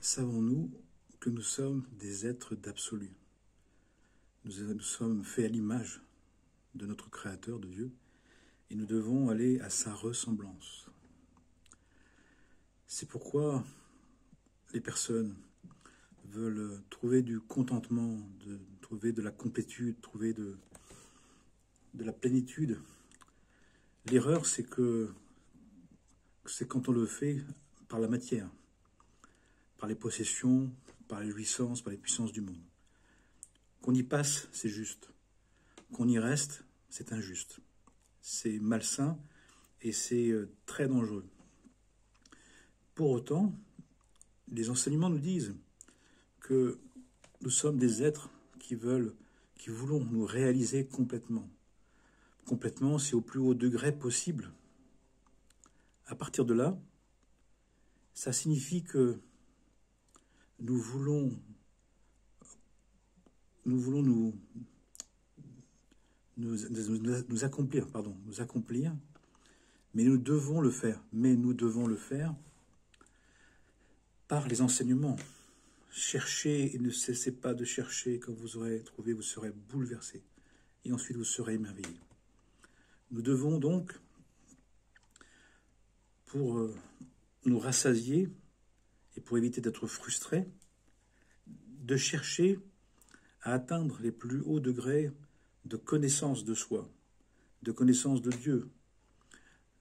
Savons-nous que nous sommes des êtres d'absolu? Nous sommes faits à l'image de notre Créateur, de Dieu, et nous devons aller à sa ressemblance. C'est pourquoi les personnes veulent trouver du contentement, trouver de la complétude, trouver de la plénitude. L'erreur, c'est quand on le fait par la matière, par les possessions, par les jouissances, par les puissances du monde. Qu'on y passe, c'est juste. Qu'on y reste, c'est injuste. C'est malsain et c'est très dangereux. Pour autant, les enseignements nous disent que nous sommes des êtres qui voulons nous réaliser complètement. Complètement, c'est au plus haut degré possible. À partir de là, ça signifie que nous voulons nous accomplir, mais nous devons le faire. Par les enseignements. Cherchez et ne cessez pas de chercher. Quand vous aurez trouvé, vous serez bouleversé. Et ensuite, vous serez émerveillé. Nous devons donc, pour nous rassasier et pour éviter d'être frustrés, de chercher à atteindre les plus hauts degrés de connaissance de soi, de connaissance de Dieu,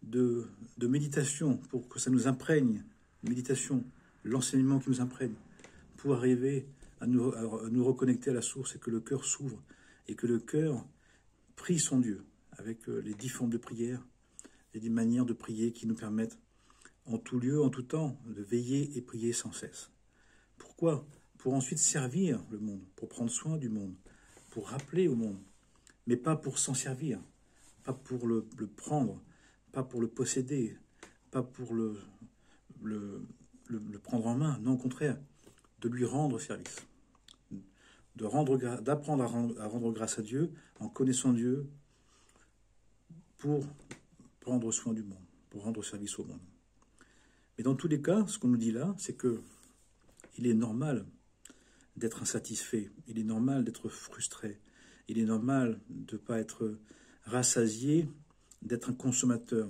de méditation, pour que ça nous imprègne, méditation, l'enseignement qui nous imprègne, pour arriver à nous reconnecter à la source et que le cœur s'ouvre et que le cœur prie son Dieu avec les 10 formes de prière et des manières de prier qui nous permettent en tout lieu, en tout temps, de veiller et prier sans cesse. Pourquoi? Pour ensuite servir le monde, pour prendre soin du monde, pour rappeler au monde, mais pas pour s'en servir, pas pour le prendre, pas pour le posséder, pas pour le prendre en main, non, au contraire, de lui rendre service, d'apprendre à rendre grâce à Dieu en connaissant Dieu pour prendre soin du monde, pour rendre service au monde. Mais dans tous les cas, ce qu'on nous dit là, c'est que il est normal d'être insatisfait, il est normal d'être frustré, il est normal de ne pas être rassasié, d'être un consommateur,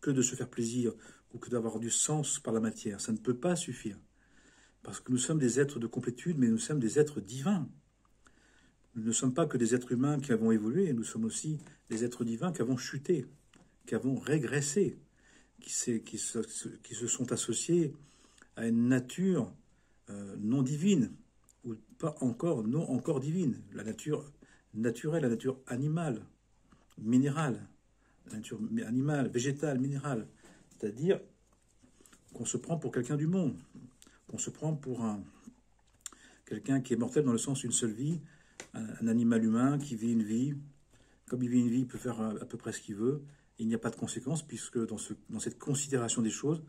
que de se faire plaisir ou que d'avoir du sens par la matière. Ça ne peut pas suffire. Parce que nous sommes des êtres de complétude, mais nous sommes des êtres divins. Nous ne sommes pas que des êtres humains qui avons évolué, nous sommes aussi des êtres divins qui avons chuté, qui avons régressé, qui se sont associés à une nature non divine, ou pas encore, non encore divine, la nature naturelle, la nature animale, minérale, la nature animale, végétale, minérale, c'est-à-dire qu'on se prend pour quelqu'un du monde, qu'on se prend pour quelqu'un qui est mortel dans le sens d'une seule vie, un animal humain qui vit une vie, comme il vit une vie, il peut faire à peu près ce qu'il veut, il n'y a pas de conséquences, puisque dans cette considération des choses,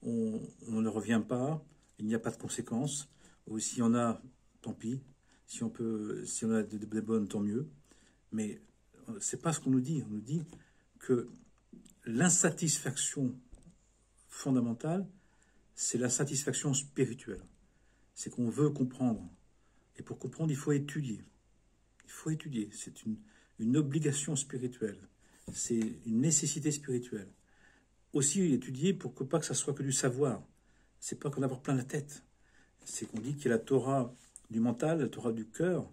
on ne revient pas, il n'y a pas de conséquences, ou s'il y en a, tant pis, si on a des bonnes, tant mieux, mais c'est pas ce qu'on nous dit que l'insatisfaction fondamentale, c'est la satisfaction spirituelle, c'est qu'on veut comprendre, et pour comprendre, il faut étudier, c'est une obligation spirituelle, c'est une nécessité spirituelle. Aussi étudier pour que pas que ça soit que du savoir. C'est pas qu'en avoir plein la tête. C'est qu'on dit qu'il y a la Torah du mental, la Torah du cœur,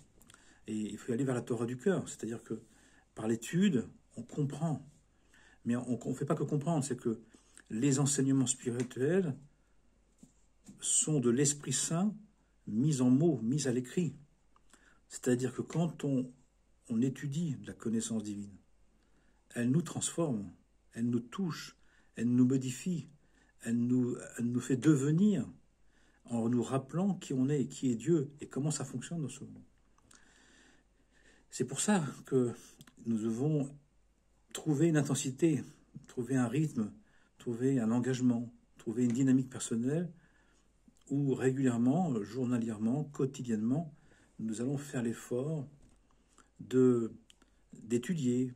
et il faut aller vers la Torah du cœur. C'est-à-dire que par l'étude, on comprend. Mais on ne fait pas que comprendre, c'est que les enseignements spirituels sont de l'Esprit Saint mis en mots, mis à l'écrit. C'est-à-dire que quand on étudie la connaissance divine, elle nous transforme, elle nous touche, elle nous modifie, elle nous fait devenir en nous rappelant qui on est et qui est Dieu et comment ça fonctionne dans ce monde. C'est pour ça que nous devons trouver une intensité, trouver un rythme, trouver un engagement, trouver une dynamique personnelle où régulièrement, journalièrement, quotidiennement, nous allons faire l'effort d'étudier,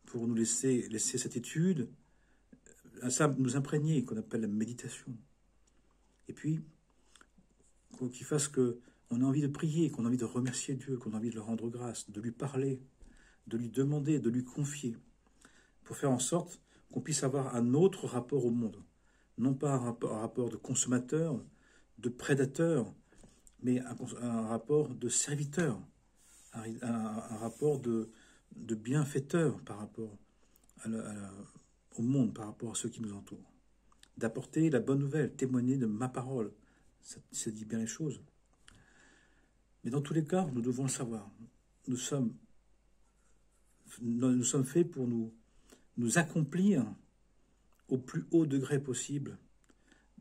pour nous laisser cette étude, ça nous imprégner, qu'on appelle la méditation. Et puis, qui fasse qu'on a envie de prier, qu'on a envie de remercier Dieu, qu'on a envie de le rendre grâce, de lui parler, de lui demander, de lui confier, pour faire en sorte qu'on puisse avoir un autre rapport au monde. Non pas un rapport de consommateur, de prédateur, mais un rapport de serviteur, un rapport de bienfaiteur par rapport au monde, par rapport à ceux qui nous entourent. D'apporter la bonne nouvelle, témoigner de ma parole. Ça dit bien les choses. Mais dans tous les cas, nous devons le savoir. Nous sommes faits pour nous accomplir au plus haut degré possible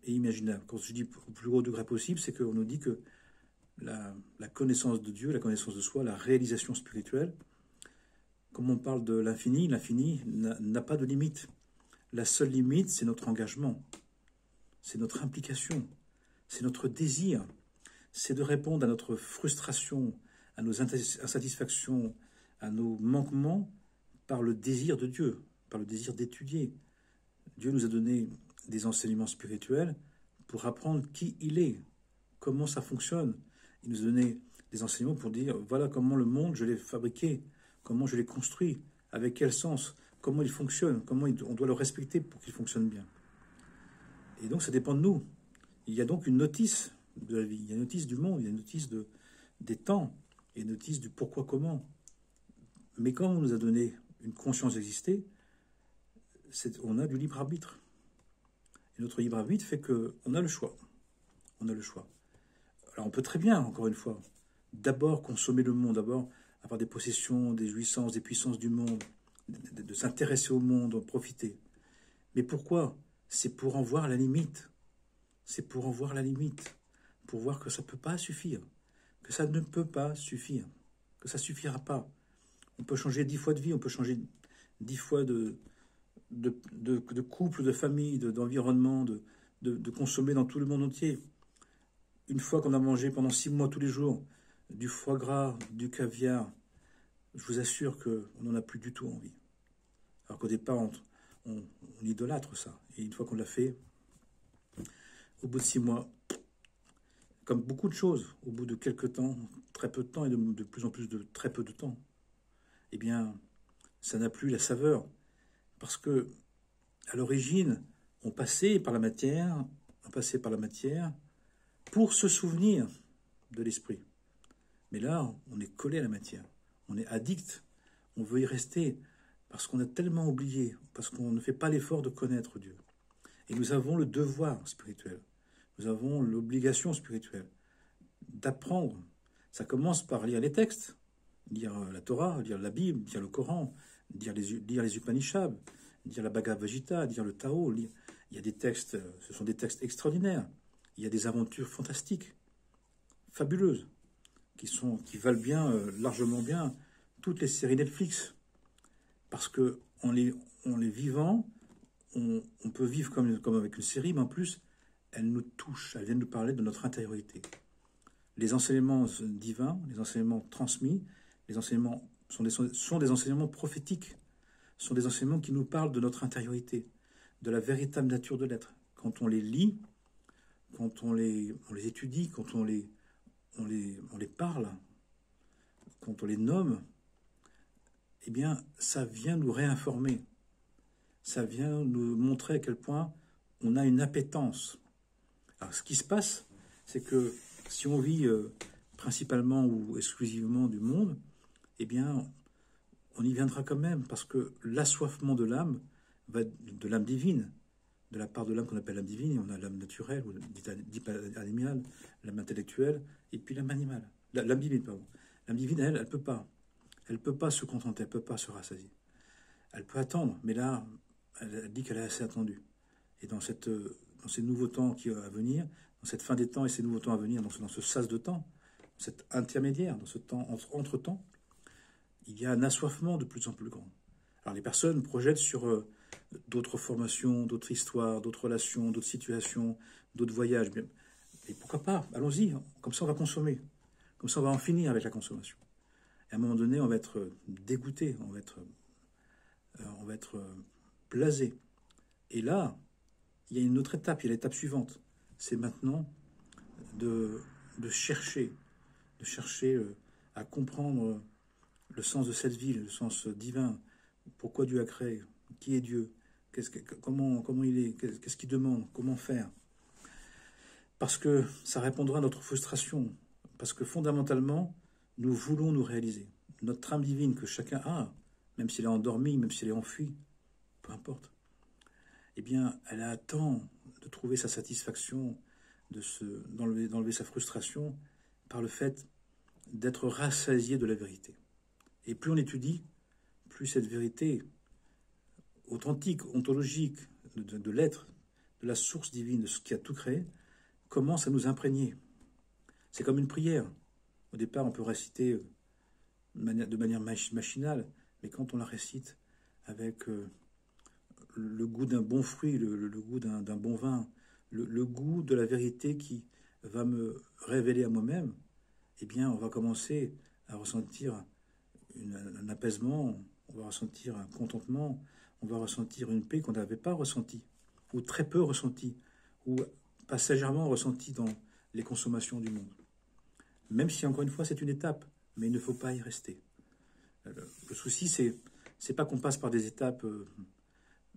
et imaginable. Quand je dis au plus haut degré possible, c'est qu'on nous dit que la connaissance de Dieu, la connaissance de soi, la réalisation spirituelle, comme on parle de l'infini, l'infini n'a pas de limite. La seule limite, c'est notre engagement, c'est notre implication, c'est notre désir, c'est de répondre à notre frustration, à nos insatisfactions, à nos manquements par le désir de Dieu, par le désir d'étudier. Dieu nous a donné des enseignements spirituels pour apprendre qui il est, comment ça fonctionne. Il nous a donné des enseignements pour dire, voilà comment le monde, je l'ai fabriqué, comment je l'ai construit, avec quel sens, comment il fonctionne, comment on doit le respecter pour qu'il fonctionne bien. Et donc ça dépend de nous. Il y a donc une notice de la vie, il y a une notice du monde, il y a une notice des temps, et une notice du pourquoi, comment. Mais quand on nous a donné une conscience d'exister, on a du libre arbitre. Et notre libre arbitre fait qu'on a le choix. On a le choix. Alors on peut très bien, encore une fois, d'abord consommer le monde, d'abord avoir des possessions, des jouissances, des puissances du monde, de s'intéresser au monde, en profiter. Mais pourquoi? C'est pour en voir la limite. C'est pour en voir la limite. Pour voir que ça ne peut pas suffire. Que ça ne peut pas suffire. Que ça ne suffira pas. On peut changer 10 fois de vie, on peut changer 10 fois de couple, de famille, d'environnement, de consommer dans tout le monde entier. Une fois qu'on a mangé pendant 6 mois tous les jours du foie gras, du caviar, je vous assure qu'on n'en a plus du tout envie. Alors qu'au départ, on idolâtre ça. Et une fois qu'on l'a fait, au bout de 6 mois, comme beaucoup de choses, au bout de quelques temps, très peu de temps et de plus en plus de très peu de temps, eh bien, ça n'a plus la saveur. Parce que, à l'origine, on passait par la matière pour se souvenir de l'esprit. Mais là, on est collé à la matière. On est addict. On veut y rester parce qu'on a tellement oublié, parce qu'on ne fait pas l'effort de connaître Dieu. Et nous avons le devoir spirituel. Nous avons l'obligation spirituelle d'apprendre. Ça commence par lire les textes, lire la Torah, lire la Bible, lire le Coran, lire les Upanishads, lire la Bhagavad Gita, lire le Tao. Il y a des textes, ce sont des textes extraordinaires. Il y a des aventures fantastiques, fabuleuses, qui valent bien, largement bien, toutes les séries Netflix. Parce que en les vivant, on peut vivre comme avec une série, mais en plus, elle nous touche, elle vient nous parler de notre intériorité. Les enseignements divins, les enseignements transmis, les enseignements sont des enseignements prophétiques, sont des enseignements qui nous parlent de notre intériorité, de la véritable nature de l'être. Quand on les lit, quand on les étudie, quand on les parle, quand on les nomme, eh bien, ça vient nous réinformer. Ça vient nous montrer à quel point on a une appétence. Alors, ce qui se passe, c'est que si on vit principalement ou exclusivement du monde, eh bien, on y viendra quand même, parce que l'assoiffement de l'âme va de l'âme divine, de la part de l'âme qu'on appelle l'âme divine, on a l'âme naturelle, ou dite animale, l'âme intellectuelle, et puis l'âme animale. L'âme divine, pardon. L'âme divine, elle peut pas. Elle peut pas se contenter, elle peut pas se rassasier. Elle peut attendre, mais là, elle dit qu'elle est assez attendue. Et dans ces nouveaux temps qui vont venir, dans cette fin des temps et ces nouveaux temps à venir, dans ce sas de temps, cet intermédiaire, dans ce temps entre-temps, il y a un assoiffement de plus en plus grand. Alors les personnes projettent sur d'autres formations, d'autres histoires, d'autres relations, d'autres situations, d'autres voyages. Et pourquoi pas? Allons-y, comme ça on va consommer. Comme ça on va en finir avec la consommation. Et à un moment donné, on va être dégoûté, on va être blasé. Et là, il y a une autre étape, il y a l'étape suivante. C'est maintenant de chercher à comprendre le sens de cette vie, le sens divin, pourquoi Dieu a créé, qui est Dieu, comment il est, qu'est-ce qu'il demande, comment faire. Parce que ça répondra à notre frustration, parce que fondamentalement, nous voulons nous réaliser. Notre âme divine que chacun a, même s'il est endormi, même s'il est enfui, peu importe, eh bien, elle attend de trouver sa satisfaction, d'enlever sa frustration par le fait d'être rassasié de la vérité. Et plus on étudie, plus cette vérité authentique, ontologique de l'être, de la source divine, de ce qui a tout créé, commence à nous imprégner. C'est comme une prière. Au départ, on peut réciter de manière machinale, mais quand on la récite avec le goût d'un bon fruit, le goût d'un bon vin, le goût de la vérité qui va me révéler à moi-même, eh bien, on va commencer à ressentir un apaisement, on va ressentir un contentement, on va ressentir une paix qu'on n'avait pas ressentie, ou très peu ressentie, ou passagèrement ressentie dans les consommations du monde. Même si, encore une fois, c'est une étape, mais il ne faut pas y rester. Le souci, c'est pas qu'on passe par des étapes,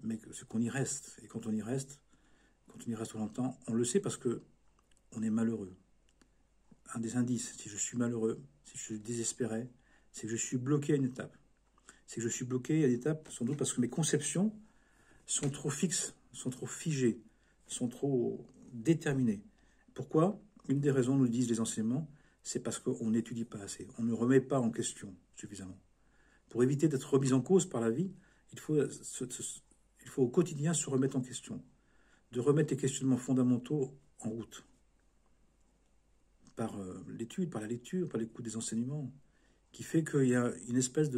mais c'est qu'on y reste. Et quand on y reste longtemps, on le sait parce que on est malheureux. Un des indices, si je suis malheureux, si je suis désespéré, c'est que je suis bloqué à une étape. C'est que je suis bloqué à une étape, sans doute parce que mes conceptions sont trop fixes, sont trop figées, sont trop déterminées. Pourquoi? Une des raisons, nous le disent les enseignements, c'est parce qu'on n'étudie pas assez. On ne remet pas en question suffisamment. Pour éviter d'être remis en cause par la vie, il faut au quotidien se remettre en question, de remettre les questionnements fondamentaux en route. Par l'étude, par la lecture, par l'écoute des enseignements, qui fait qu'il y a une espèce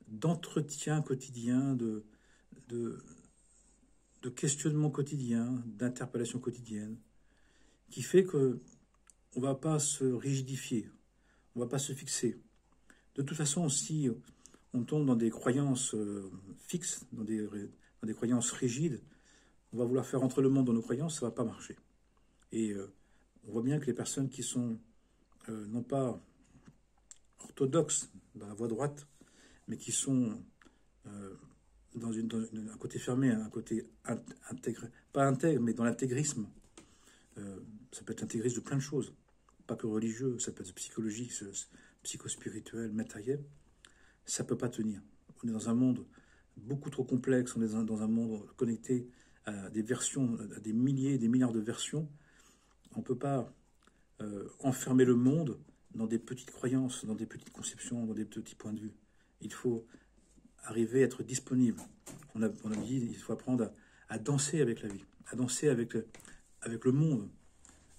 d'entretien quotidien, de questionnement quotidien, d'interpellation quotidienne, qui fait qu'on ne va pas se rigidifier, on ne va pas se fixer. De toute façon, si on tombe dans des croyances fixes, dans des croyances rigides, on va vouloir faire entrer le monde dans nos croyances, ça ne va pas marcher. Et on voit bien que les personnes qui sont non pas orthodoxes dans la voie droite, mais qui sont dans un côté fermé, un côté intégré, pas intègre, mais dans l'intégrisme. Ça peut être intégrisme de plein de choses, pas que religieux, ça peut être psychologique, psychospirituel, matériel. Ça ne peut pas tenir. On est dans un monde beaucoup trop complexe, on est dans un monde connecté à des versions, à des milliers, des milliards de versions. On ne peut pas enfermer le monde dans des petites croyances, dans des petites conceptions, dans des petits points de vue. Il faut arriver à être disponible. On a dit qu'il faut apprendre à danser avec la vie, à danser avec le monde,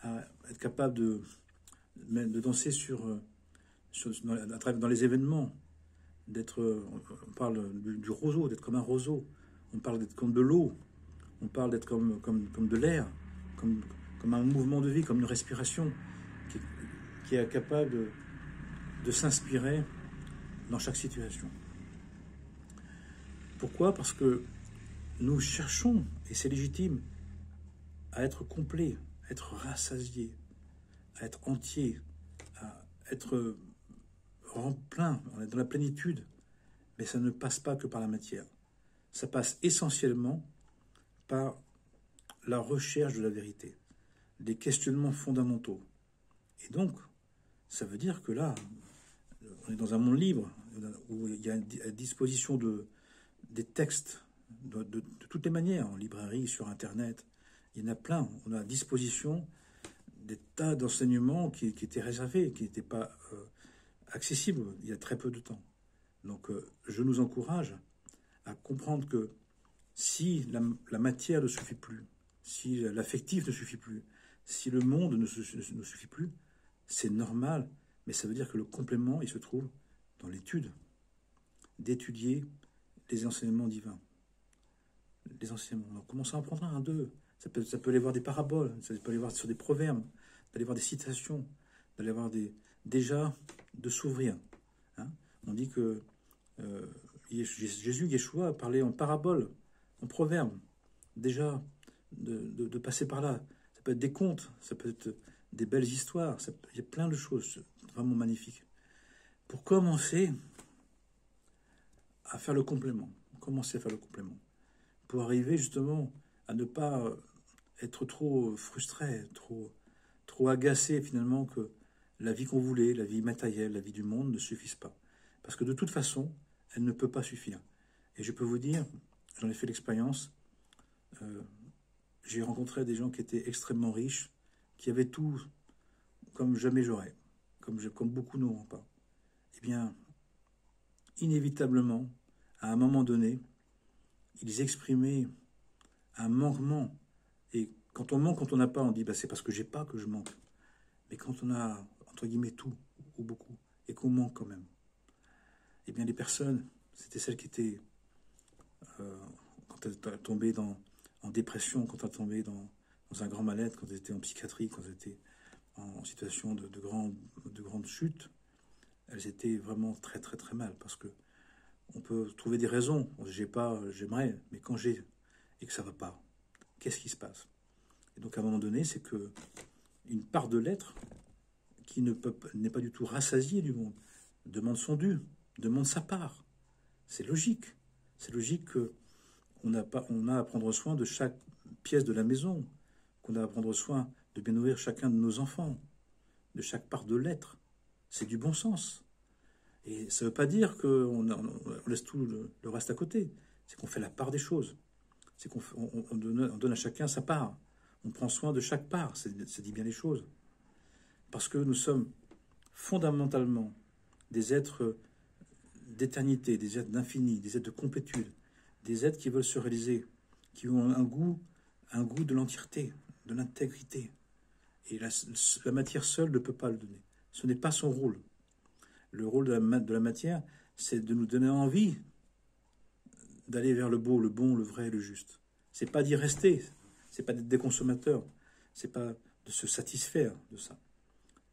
à être capable de danser dans les événements, on parle du roseau, d'être comme un roseau, on parle d'être comme de l'eau, on parle d'être comme de l'air, comme un mouvement de vie, comme une respiration qui est capable de s'inspirer dans chaque situation. Pourquoi? Parce que nous cherchons, et c'est légitime, à être complet, à être rassasié, à être entier, à être plein, on est dans la plénitude, mais ça ne passe pas que par la matière. Ça passe essentiellement par la recherche de la vérité, des questionnements fondamentaux. Et donc, ça veut dire que là, on est dans un monde libre, où il y a à disposition des textes de toutes les manières, en librairie, sur Internet. Il y en a plein. On a à disposition des tas d'enseignements qui étaient réservés, qui n'étaient pas accessibles il y a très peu de temps. Donc, je nous encourage à comprendre que si la matière ne suffit plus, si l'affectif ne suffit plus, si le monde ne suffit plus, c'est normal, mais ça veut dire que le complément, il se trouve dans l'étude, d'étudier les enseignements divins. Les enseignements. Alors, commençons à apprendre un d'eux. Ça peut aller voir des paraboles, ça peut aller voir sur des proverbes, d'aller voir des citations, d'aller voir déjà de s'ouvrir. Hein. On dit que Jésus, Yeshua, parlait en parabole, en proverbe. Déjà, de passer par là. Ça peut être des contes, ça peut être des belles histoires. Il y a plein de choses vraiment magnifiques. Pour commencer à faire le complément. Commencer à faire le complément. Pour arriver justement à ne pas être trop frustré, trop agacé finalement que la vie qu'on voulait, la vie matérielle, la vie du monde ne suffisent pas. Parce que de toute façon, elle ne peut pas suffire. Et je peux vous dire, j'en ai fait l'expérience, j'ai rencontré des gens qui étaient extrêmement riches, qui avaient tout comme jamais j'aurais, comme beaucoup n'auront pas. Eh bien, inévitablement, à un moment donné, ils exprimaient un manquement. Et quand on manque, quand on n'a pas, on dit bah, c'est parce que j'ai pas que je manque. Mais quand on a, entre guillemets, tout, ou beaucoup, et qu'on manque quand même, eh bien, les personnes, c'était celles qui étaient, quand elles tombaient en dépression, quand elles tombaient dans un grand mal-être, quand elles étaient en psychiatrie, quand elles étaient en situation de grande chute, elles étaient vraiment très, très, très mal. Parce que on peut trouver des raisons. J'ai pas, j'aimerais, mais quand j'ai et que ça va pas, qu'est-ce qui se passe? Et donc, à un moment donné, c'est que une part de l'être qui n'est pas du tout rassasiée du monde demande son dû, demande sa part. C'est logique. C'est logique qu'on a à prendre soin de chaque pièce de la maison, qu'on a à prendre soin de bien nourrir chacun de nos enfants, de chaque part de l'être. C'est du bon sens. Et ça ne veut pas dire qu'on laisse tout le reste à côté. C'est qu'on fait la part des choses. C'est qu'on donne à chacun sa part. On prend soin de chaque part. Ça dit bien les choses. Parce que nous sommes fondamentalement des êtres d'éternité, des êtres d'infini, des êtres de complétude, des êtres qui veulent se réaliser, qui ont un goût de l'entièreté, de l'intégrité. Et la matière seule ne peut pas le donner. Ce n'est pas son rôle. Le rôle de la matière, c'est de nous donner envie d'aller vers le beau, le bon, le vrai, le juste. C'est pas d'y rester, c'est pas d'être des consommateurs, c'est pas de se satisfaire de ça.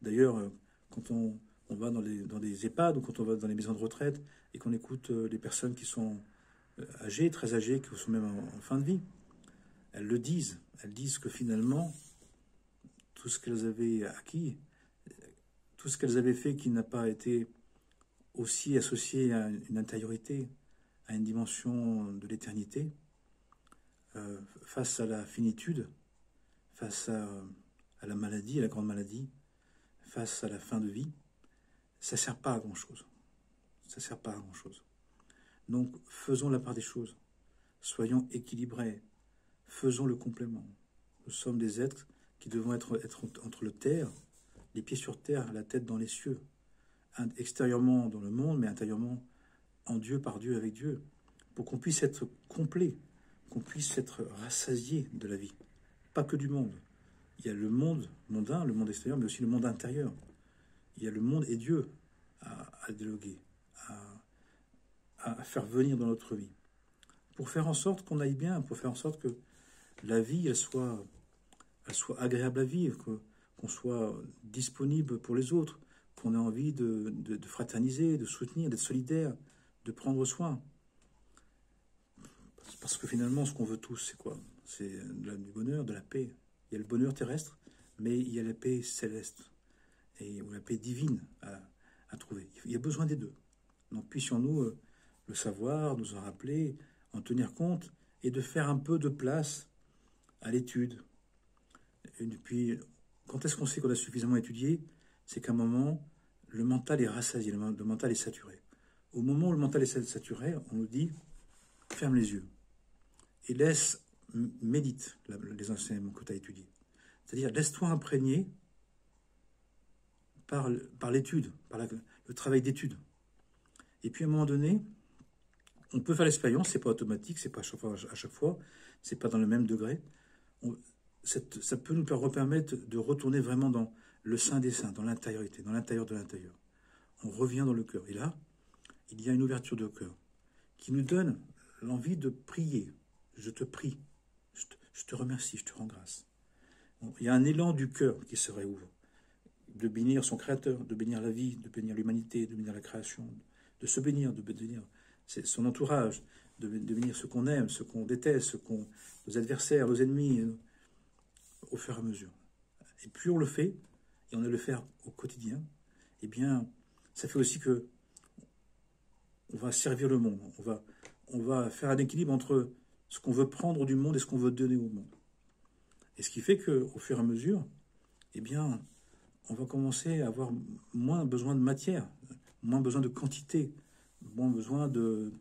D'ailleurs, quand on va dans des EHPAD ou quand on va dans les maisons de retraite et qu'on écoute les personnes qui sont âgées, très âgées, qui sont même en fin de vie, elles le disent. Elles disent que finalement, tout ce qu'elles avaient acquis, tout ce qu'elles avaient fait qui n'a pas été aussi associé à une intériorité, à une dimension de l'éternité, face à la finitude, face à la maladie, à la grande maladie, face à la fin de vie, ça ne sert pas à grand-chose. Ça ne sert pas à grand-chose. Donc, faisons la part des choses. Soyons équilibrés. Faisons le complément. Nous sommes des êtres qui devons être entre le terre, les pieds sur terre, la tête dans les cieux. Extérieurement dans le monde, mais intérieurement en Dieu, par Dieu, avec Dieu. Pour qu'on puisse être complet, qu'on puisse être rassasié de la vie. Pas que du monde. Il y a le monde mondain, le monde extérieur, mais aussi le monde intérieur. Il y a le monde et Dieu à dialoguer, à faire venir dans notre vie. Pour faire en sorte qu'on aille bien, pour faire en sorte que la vie, elle soit agréable à vivre, qu'on soit disponible pour les autres, qu'on ait envie de fraterniser, de soutenir, d'être solidaire, de prendre soin. Parce que finalement, ce qu'on veut tous, c'est quoi? C'est du bonheur, de la paix. Il y a le bonheur terrestre, mais il y a la paix céleste, ou la paix divine à trouver. Il y a besoin des deux. Donc puissions-nous le savoir, nous en rappeler, en tenir compte, et de faire un peu de place à l'étude. Et puis, quand est-ce qu'on sait qu'on a suffisamment étudié? C'est qu'à un moment, le mental est rassasié, le mental est saturé. Au moment où le mental est saturé, on nous dit, ferme les yeux et médite les enseignements que tu as étudiés. C'est-à-dire, laisse-toi imprégner par l'étude, par le travail d'étude. Et puis, à un moment donné, on peut faire l'expérience, c'est pas automatique, c'est pas à chaque fois, c'est pas dans le même degré. Ça peut nous permettre de retourner vraiment dans le sein des saints, dans l'intériorité, dans l'intérieur de l'intérieur. On revient dans le cœur. Et là, il y a une ouverture de cœur qui nous donne l'envie de prier. Je te prie, je te remercie, je te rends grâce. Bon, il y a un élan du cœur qui se réouvre, de bénir son Créateur, de bénir la vie, de bénir l'humanité, de bénir la création, de se bénir, de bénir son entourage, de bénir ce qu'on aime, ce qu'on déteste, nos adversaires, nos ennemis, au fur et à mesure. Et plus on le fait, et on a le faire au quotidien, eh bien, ça fait aussi que on va servir le monde. On va faire un équilibre entre ce qu'on veut prendre du monde et ce qu'on veut donner au monde. Et ce qui fait qu'au fur et à mesure, eh bien, on va commencer à avoir moins besoin de matière, moins besoin de quantité, moins besoin de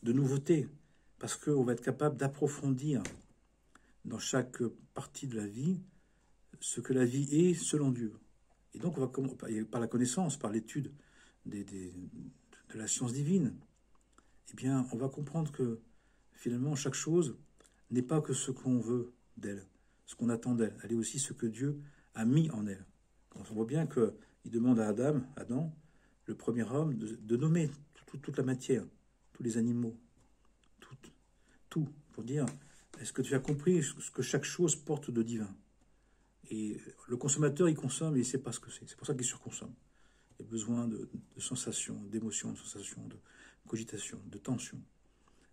nouveautés, parce qu'on va être capable d'approfondir dans chaque partie de la vie ce que la vie est selon Dieu. Et donc, on va par la connaissance, par l'étude de la science divine, eh bien, on va comprendre que finalement, chaque chose n'est pas que ce qu'on veut d'elle, ce qu'on attend d'elle. Elle est aussi ce que Dieu a mis en elle. On voit bien qu'il demande à Adam, le premier homme, de nommer toute la matière, tous les animaux, tout, pour dire, est-ce que tu as compris ce que chaque chose porte de divin? Et le consommateur, il consomme et il ne sait pas ce que c'est. C'est pour ça qu'il surconsomme. Il a besoin de sensations, d'émotions, de sensations, de cogitation, de tension.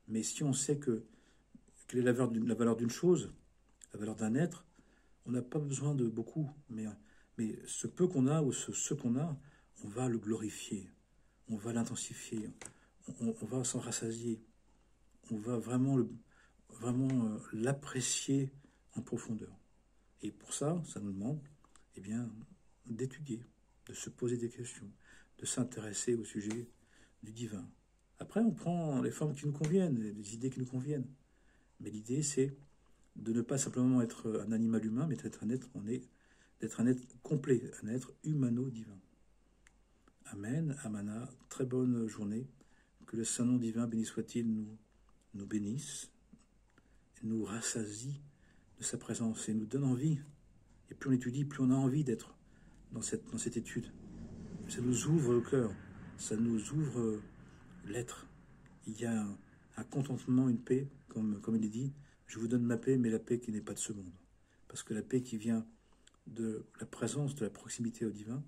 Mais si on sait quelle est la valeur d'une chose, la valeur d'un être, on n'a pas besoin de beaucoup. Mais ce peu qu'on a ou ce qu'on a, on va le glorifier, on va l'intensifier, on va s'en rassasier, on va vraiment l'apprécier en profondeur. Et pour ça, ça nous demande eh bien, d'étudier, de se poser des questions, de s'intéresser au sujet du divin. Après, on prend les formes qui nous conviennent, les idées qui nous conviennent. Mais l'idée, c'est de ne pas simplement être un animal humain, mais d'être un être complet, un être humano-divin. Amen, Amana, très bonne journée. Que le Saint-Nom divin, béni soit-il, nous bénisse, nous rassasie de sa présence et nous donne envie. Et plus on étudie, plus on a envie d'être dans cette étude. Ça nous ouvre le cœur, ça nous ouvre l'être. Il y a un contentement, une paix, comme il est dit, je vous donne ma paix, mais la paix qui n'est pas de ce monde. Parce que la paix qui vient de la présence, de la proximité au divin,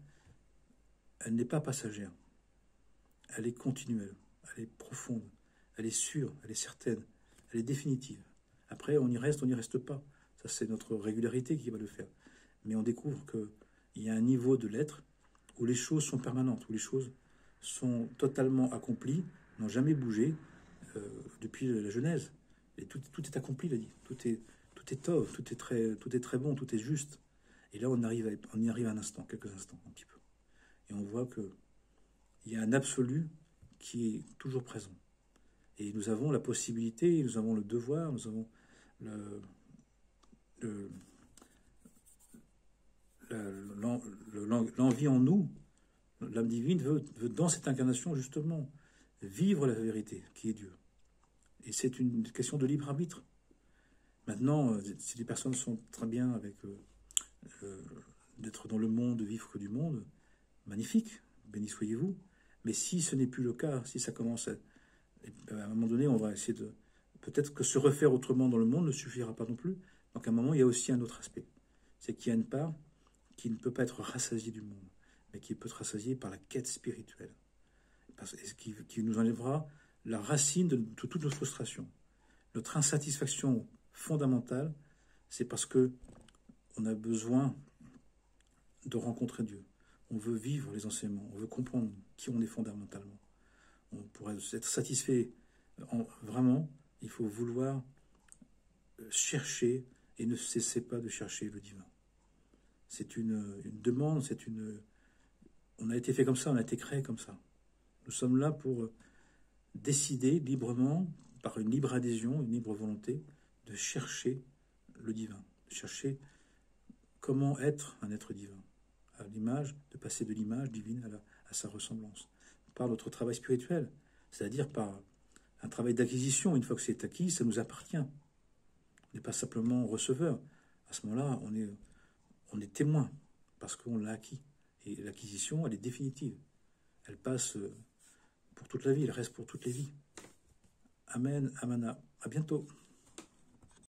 elle n'est pas passagère. Elle est continuelle, elle est profonde, elle est sûre, elle est certaine, elle est définitive. Après, on y reste, on n'y reste pas. Ça, c'est notre régularité qui va le faire. Mais on découvre qu'il y a un niveau de l'être où les choses sont permanentes, où les choses sont totalement accomplies, n'ont jamais bougé depuis la Genèse. Et tout est accompli, il a dit. Tout est tov, tout est très bon, tout est juste. Et là, on y arrive un instant, quelques instants, un petit peu. Et on voit qu'il y a un absolu qui est toujours présent. Et nous avons la possibilité, nous avons le devoir, nous avons l'envie en nous. L'âme divine veut, dans cette incarnation, justement, vivre la vérité, qui est Dieu. Et c'est une question de libre arbitre. Maintenant, si les personnes sont très bien avec d'être dans le monde, de vivre que du monde, magnifique, béni soyez-vous. Mais si ce n'est plus le cas, si ça commence à un moment donné, on va essayer de... Peut-être que se refaire autrement dans le monde ne suffira pas non plus. Donc à un moment, il y a aussi un autre aspect. C'est qu'il y a une part qui ne peut pas être rassasiée du monde, mais qui peut être rassasiée par la quête spirituelle. Qui nous enlèvera la racine de toute notre frustration. Notre insatisfaction fondamentale, c'est parce que on a besoin de rencontrer Dieu. On veut vivre les enseignements, on veut comprendre qui on est fondamentalement. Pour être satisfait, vraiment, il faut vouloir chercher et ne cesser pas de chercher le divin. C'est une demande, on a été fait comme ça, on a été créé comme ça. Nous sommes là pour décider librement, par une libre adhésion, une libre volonté, de chercher le divin, de chercher comment être un être divin, à l'image, de passer de l'image divine à sa ressemblance, par notre travail spirituel, c'est-à-dire par un travail d'acquisition. Une fois que c'est acquis, ça nous appartient. On n'est pas simplement receveur. À ce moment-là, on est témoin, parce qu'on l'a acquis. Et l'acquisition, elle est définitive. Elle passe pour toute la vie, elle reste pour toutes les vies. Amen, Amana. À bientôt.